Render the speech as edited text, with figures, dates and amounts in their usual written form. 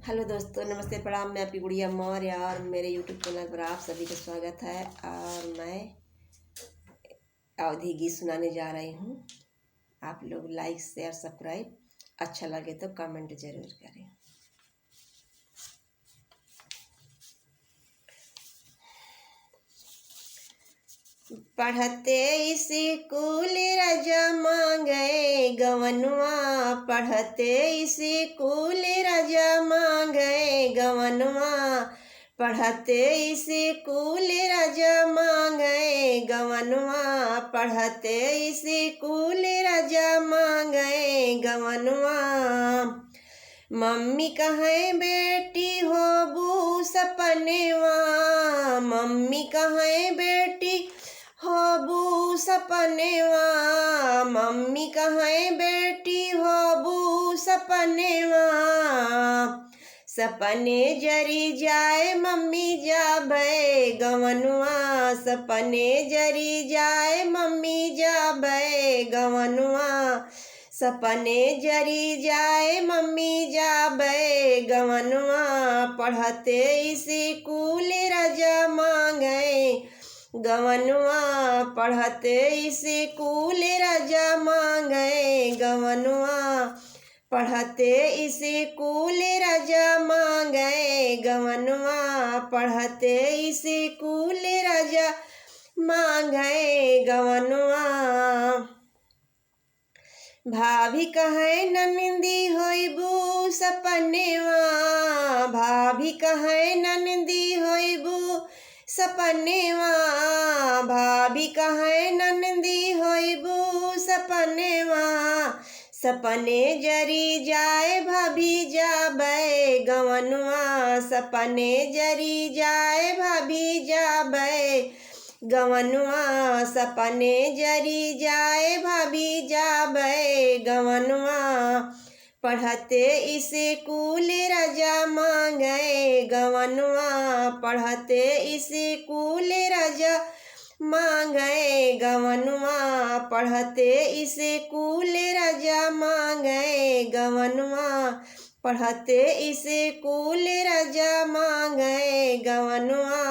Hello दोस्तों, नमस्ते, प्रणाम। मैं आपकी गुड़िया मौर्य और मेरे यूट्यूब चैनल पर आप सभी का स्वागत है। और मैं अवधी गीत सुनाने जा रही हूँ। आप लोग लाइक शेयर सब्सक्राइब, अच्छा लगे तो कमेंट जरूर करें। पढ़ते स्कूल राजा मांगे गवनवा, पढ़ते स्कूल राजा मांगे गवनवा, पढ़ते स्कूल राजा मांगे गवनवा, पढ़ते स्कूल राजा मांगे गवनवा। मम्मी कहे बेटी होबू सपनेवा, मम्मी कहे बेटी होबू सपनेवा, मम्मी कहे बेटी होबू सपनेवा। सपने जरी जाए मम्मी जाबे गवनवा, सपने जरी जाए मम्मी जाबे गवनवा, सपने जरी जाए मम्मी जाबे गवनवा। पढ़ते स्कूल राजा मांगे गवनवा, पढ़ते स्कूल राजा मांगे गवनवा, पढ़ते स्कूल राजा मांगे गवनवा, पढ़ते स्कूल राजा मांगे गवनवा। भाभी कहे ननदी होइबू सपनेवा, भाभी कहे ननदी होइबू सपनेवा, भाभी कहे ननदी होइबू सपनेवा। सपने जरी जाए भाभी जाबे गवनवा, सपने जरी जाए भाभी जाबे गवनवा, सपने जरी जाए भाभी जाबे गवनवा। पढ़ते स्कूल राजा मांगे गवनवा, पढ़ते स्कूल राजा मांगे गवनवा, पढ़ते स्कूल राजा मांगे गवनवा, पढ़ते स्कूल राजा मांगे गवनवा।